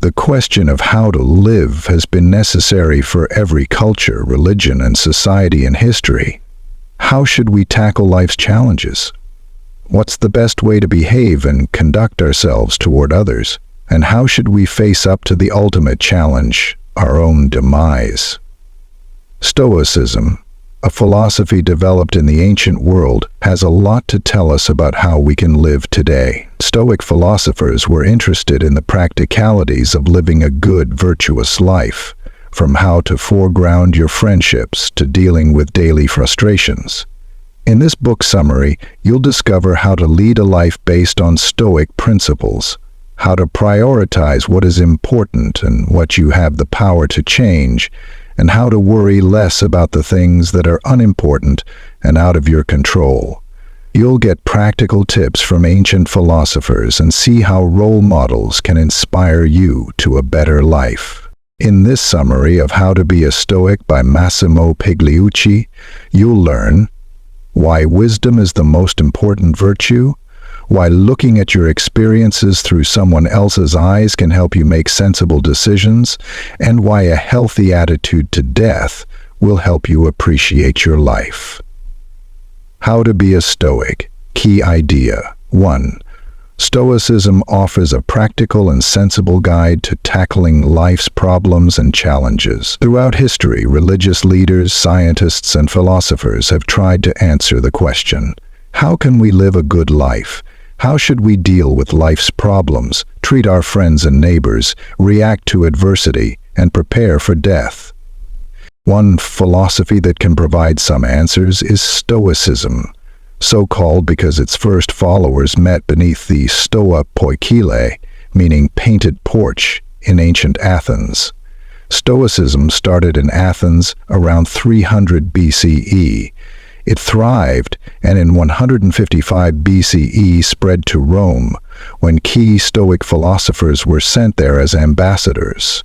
The question of how to live has been necessary for every culture, religion, and society in history. How should we tackle life's challenges? What's the best way to behave and conduct ourselves toward others? And how should we face up to the ultimate challenge, our own demise? Stoicism, a philosophy developed in the ancient world, has a lot to tell us about how we can live today. Stoic philosophers were interested in the practicalities of living a good, virtuous life, from how to foreground your friendships to dealing with daily frustrations. In this book summary, you'll discover how to lead a life based on Stoic principles, how to prioritize what is important and what you have the power to change, and how to worry less about the things that are unimportant and out of your control. You'll get practical tips from ancient philosophers and see how role models can inspire you to a better life. In this summary of How to Be a Stoic by Massimo Pigliucci, you'll learn why wisdom is the most important virtue, why looking at your experiences through someone else's eyes can help you make sensible decisions, and why a healthy attitude to death will help you appreciate your life. How to be a Stoic. Key idea. 1. Stoicism offers a practical and sensible guide to tackling life's problems and challenges. Throughout history, religious leaders, scientists, and philosophers have tried to answer the question, how can we live a good life? How should we deal with life's problems, treat our friends and neighbors, react to adversity, and prepare for death? One philosophy that can provide some answers is Stoicism, so called because its first followers met beneath the Stoa Poikile, meaning painted porch, in ancient Athens. Stoicism started in Athens around 300 BCE. It thrived, and in 155 BCE spread to Rome, when key Stoic philosophers were sent there as ambassadors.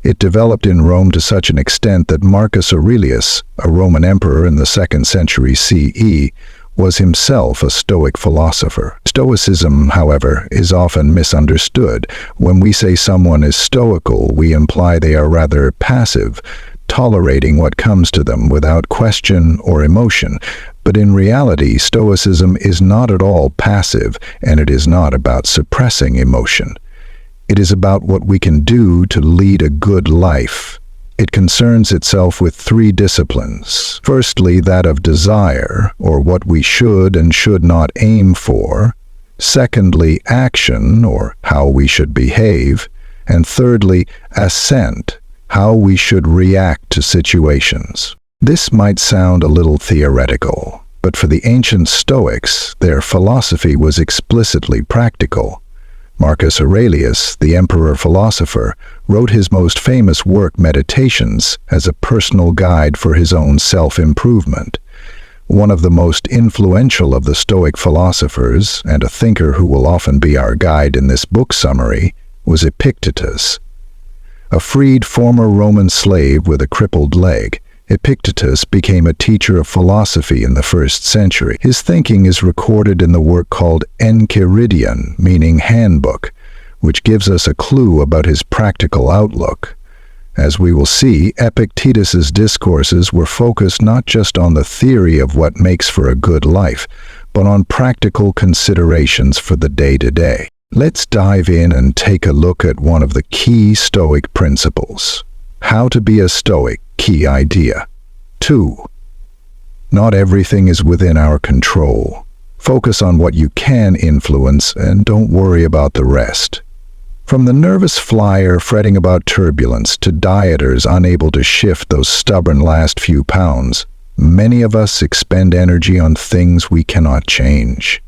It developed in Rome to such an extent that Marcus Aurelius, a Roman emperor in the 2nd century CE, was himself a Stoic philosopher. Stoicism, however, is often misunderstood. When we say someone is stoical, we imply they are rather passive, tolerating what comes to them without question or emotion. But in reality, Stoicism is not at all passive, and it is not about suppressing emotion. It is about what we can do to lead a good life. It concerns itself with 3 disciplines. Firstly, that of desire, or what we should and should not aim for. Secondly, action, or how we should behave. And thirdly, assent, how we should react to situations. This might sound a little theoretical, but for the ancient Stoics, their philosophy was explicitly practical. Marcus Aurelius, the emperor-philosopher, wrote his most famous work, Meditations, as a personal guide for his own self-improvement. One of the most influential of the Stoic philosophers, and a thinker who will often be our guide in this book summary, was Epictetus. A freed former Roman slave with a crippled leg, Epictetus became a teacher of philosophy in the 1st century. His thinking is recorded in the work called Enchiridion, meaning handbook, which gives us a clue about his practical outlook. As we will see, Epictetus's discourses were focused not just on the theory of what makes for a good life, but on practical considerations for the day-to-day. Let's dive in and take a look at one of the key Stoic principles. How to be a Stoic. Key idea. 2. Not everything is within our control. Focus on what you can influence and don't worry about the rest. From the nervous flyer fretting about turbulence to dieters unable to shift those stubborn last few pounds, many of us expend energy on things we cannot change.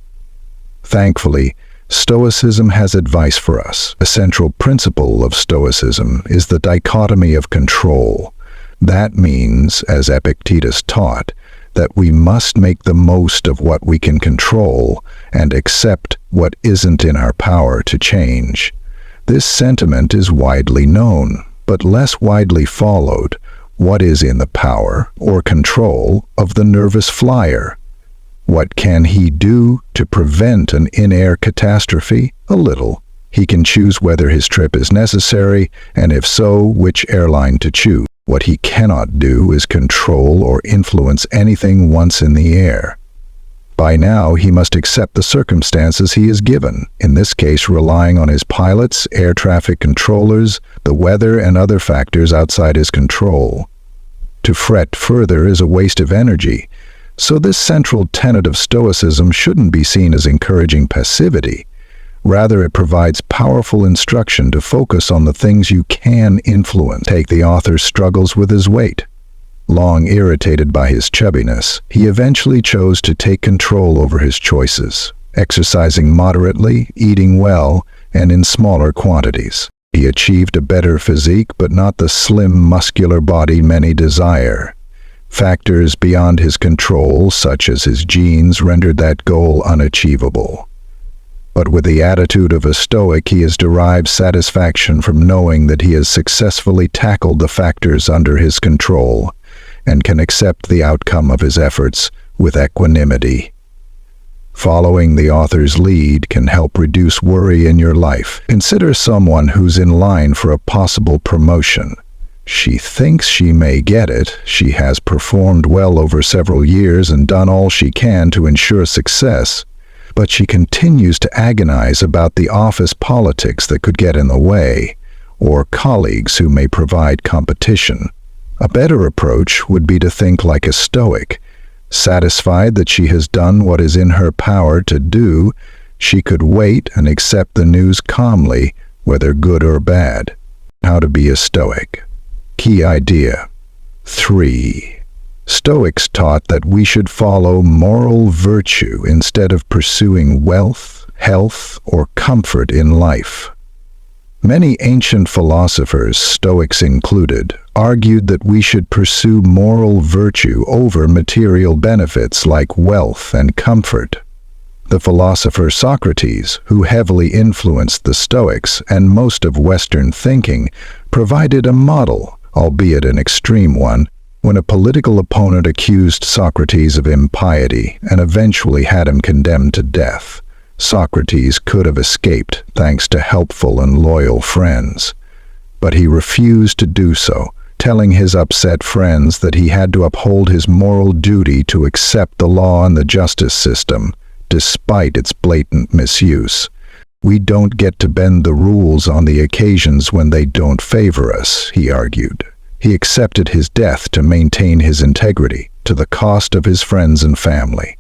Thankfully, Stoicism has advice for us. A central principle of Stoicism is the dichotomy of control. That means, as Epictetus taught, that we must make the most of what we can control and accept what isn't in our power to change. This sentiment is widely known, but less widely followed. What is in the power or control of the nervous flyer? What can he do to prevent an in-air catastrophe? A little. He can choose whether his trip is necessary, and if so, which airline to choose. What he cannot do is control or influence anything once in the air. By now, he must accept the circumstances he is given, in this case relying on his pilots, air traffic controllers, the weather, and other factors outside his control. To fret further is a waste of energy, so this central tenet of Stoicism shouldn't be seen as encouraging passivity. Rather, it provides powerful instruction to focus on the things you can influence. Take the author's struggles with his weight. Long irritated by his chubbiness, he eventually chose to take control over his choices, exercising moderately, eating well, and in smaller quantities. He achieved a better physique, but not the slim, muscular body many desire. Factors beyond his control, such as his genes, rendered that goal unachievable. But with the attitude of a Stoic, he has derived satisfaction from knowing that he has successfully tackled the factors under his control and can accept the outcome of his efforts with equanimity. Following the author's lead can help reduce worry in your life. Consider someone who's in line for a possible promotion. She thinks she may get it. She has performed well over several years and done all she can to ensure success, but she continues to agonize about the office politics that could get in the way, or colleagues who may provide competition. A better approach would be to think like a Stoic. Satisfied that she has done what is in her power to do, she could wait and accept the news calmly, whether good or bad. How to be a Stoic. Key idea. 3. Stoics taught that we should follow moral virtue instead of pursuing wealth, health, or comfort in life. Many ancient philosophers, Stoics included, argued that we should pursue moral virtue over material benefits like wealth and comfort. The philosopher Socrates, who heavily influenced the Stoics and most of Western thinking, provided a model, albeit an extreme one, when a political opponent accused Socrates of impiety and eventually had him condemned to death. Socrates could have escaped thanks to helpful and loyal friends, but he refused to do so, telling his upset friends that he had to uphold his moral duty to accept the law and the justice system, despite its blatant misuse. We don't get to bend the rules on the occasions when they don't favor us, he argued. He accepted his death to maintain his integrity, to the cost of his friends and family.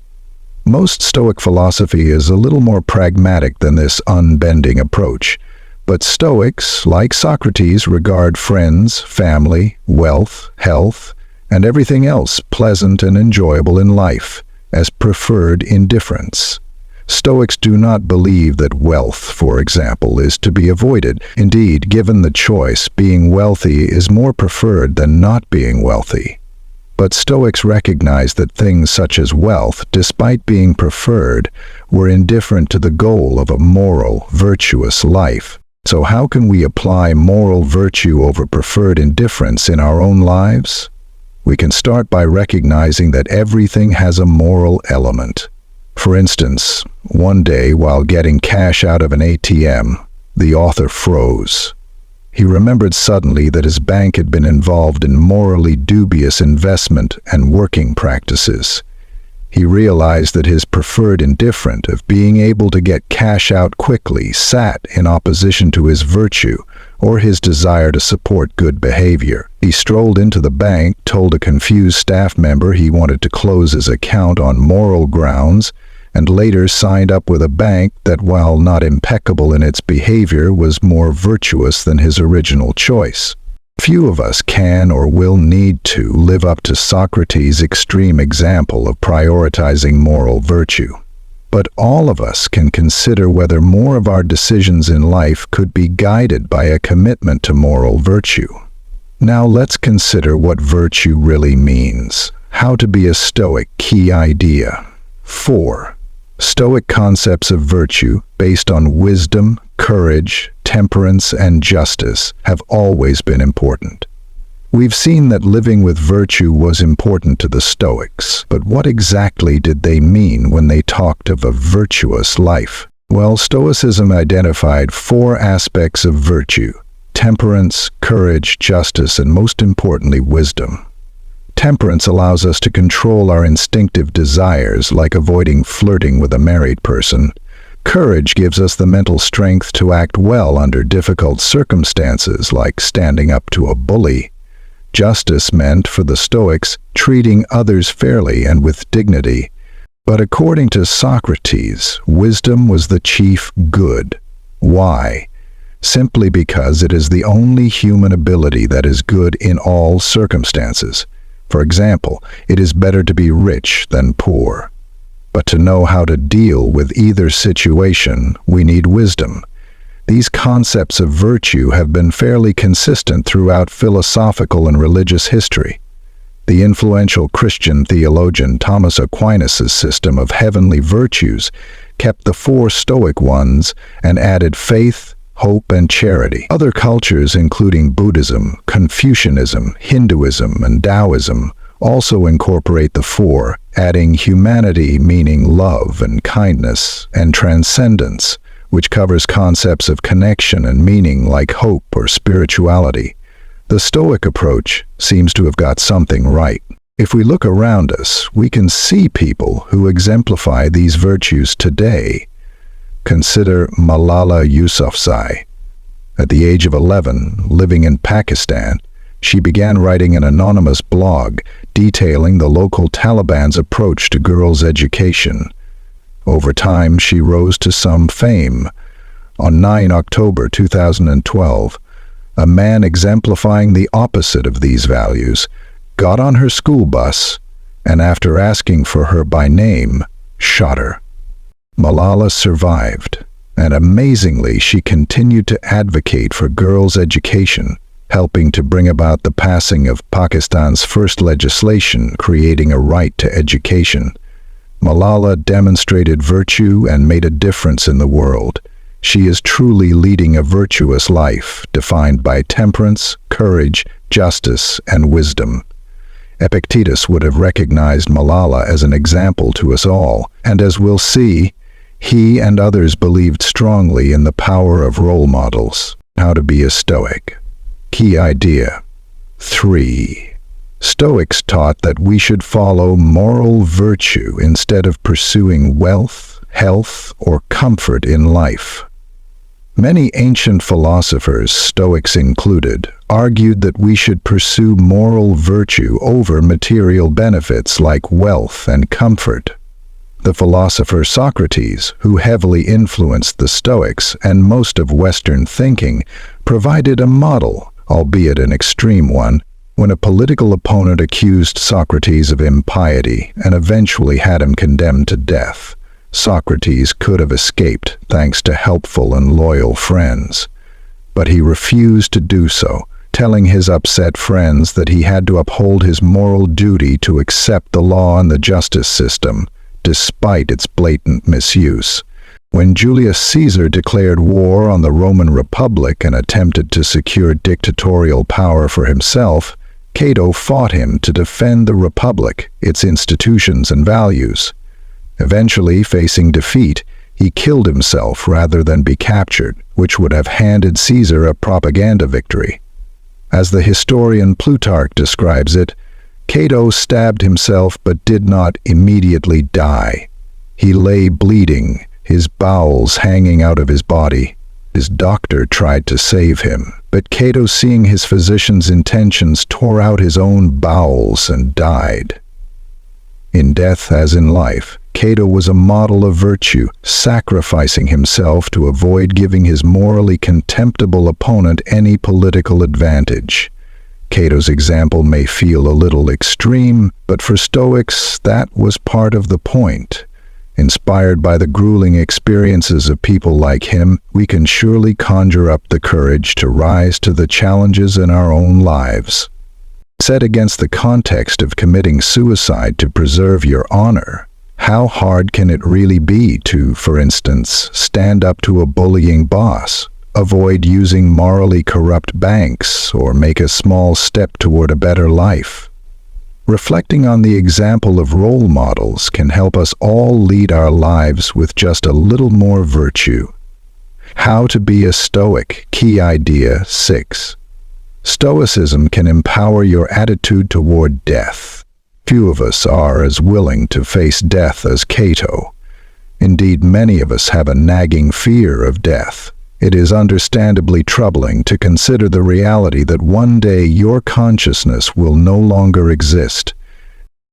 Most Stoic philosophy is a little more pragmatic than this unbending approach, but Stoics, like Socrates, regard friends, family, wealth, health, and everything else pleasant and enjoyable in life as preferred indifference. Stoics do not believe that wealth, for example, is to be avoided. Indeed, given the choice, being wealthy is more preferred than not being wealthy. But Stoics recognize that things such as wealth, despite being preferred, were indifferent to the goal of a moral, virtuous life. So how can we apply moral virtue over preferred indifference in our own lives? We can start by recognizing that everything has a moral element. For instance, one day while getting cash out of an ATM, the author froze. He remembered suddenly that his bank had been involved in morally dubious investment and working practices. He realized that his preferred indifference of being able to get cash out quickly sat in opposition to his virtue or his desire to support good behavior. He strolled into the bank, told a confused staff member he wanted to close his account on moral grounds, and later signed up with a bank that, while not impeccable in its behavior, was more virtuous than his original choice. Few of us can or will need to live up to Socrates' extreme example of prioritizing moral virtue. But all of us can consider whether more of our decisions in life could be guided by a commitment to moral virtue. Now let's consider what virtue really means. How to be a Stoic. Key idea. 4. Stoic concepts of virtue, based on wisdom, courage, temperance, and justice, have always been important. We've seen that living with virtue was important to the Stoics, but what exactly did they mean when they talked of a virtuous life? Well, Stoicism identified four aspects of virtue: temperance, courage, justice, and most importantly, wisdom. Temperance allows us to control our instinctive desires, like avoiding flirting with a married person. Courage gives us the mental strength to act well under difficult circumstances, like standing up to a bully. Justice meant, for the Stoics, treating others fairly and with dignity. But according to Socrates, wisdom was the chief good. Why? Simply because it is the only human ability that is good in all circumstances. For example, it is better to be rich than poor. But to know how to deal with either situation, we need wisdom. These concepts of virtue have been fairly consistent throughout philosophical and religious history. The influential Christian theologian Thomas Aquinas' system of heavenly virtues kept the four Stoic ones and added faith, hope, and charity. Other cultures, including Buddhism, Confucianism, Hinduism, and Taoism, also incorporate the four, adding humanity, meaning love and kindness, and transcendence, which covers concepts of connection and meaning like hope or spirituality. The Stoic approach seems to have got something right. If we look around us, we can see people who exemplify these virtues today. Consider Malala Yousafzai. At the age of 11, living in Pakistan, she began writing an anonymous blog detailing the local Taliban's approach to girls' education. Over time, she rose to some fame. On 9 October 2012, a man exemplifying the opposite of these values got on her school bus and, after asking for her by name, shot her. Malala survived, and amazingly, she continued to advocate for girls' education, helping to bring about the passing of Pakistan's first legislation creating a right to education. Malala demonstrated virtue and made a difference in the world. She is truly leading a virtuous life, defined by temperance, courage, justice, and wisdom. Epictetus would have recognized Malala as an example to us all, and as we'll see, he and others believed strongly in the power of role models. How to be a Stoic. Key idea. 3. Stoics taught that we should follow moral virtue instead of pursuing wealth, health, or comfort in life. Many ancient philosophers, Stoics included, argued that we should pursue moral virtue over material benefits like wealth and comfort. The philosopher Socrates, who heavily influenced the Stoics and most of Western thinking, provided a model, albeit an extreme one, when a political opponent accused Socrates of impiety and eventually had him condemned to death. Socrates could have escaped thanks to helpful and loyal friends. But he refused to do so, telling his upset friends that he had to uphold his moral duty to accept the law and the justice system, despite its blatant misuse. When Julius Caesar declared war on the Roman Republic and attempted to secure dictatorial power for himself, Cato fought him to defend the Republic, its institutions and values. Eventually, facing defeat, he killed himself rather than be captured, which would have handed Caesar a propaganda victory. As the historian Plutarch describes it, Cato stabbed himself but did not immediately die. He lay bleeding, his bowels hanging out of his body. His doctor tried to save him, but Cato, seeing his physician's intentions, tore out his own bowels and died. In death as in life, Cato was a model of virtue, sacrificing himself to avoid giving his morally contemptible opponent any political advantage. Cato's example may feel a little extreme, but for Stoics, that was part of the point. Inspired by the grueling experiences of people like him, we can surely conjure up the courage to rise to the challenges in our own lives. Set against the context of committing suicide to preserve your honor, how hard can it really be to, for instance, stand up to a bullying boss, avoid using morally corrupt banks, or make a small step toward a better life? Reflecting on the example of role models can help us all lead our lives with just a little more virtue. How to be a Stoic. Key idea 6. Stoicism can empower your attitude toward death. Few of us are as willing to face death as Cato. Indeed, many of us have a nagging fear of death. It is understandably troubling to consider the reality that one day your consciousness will no longer exist.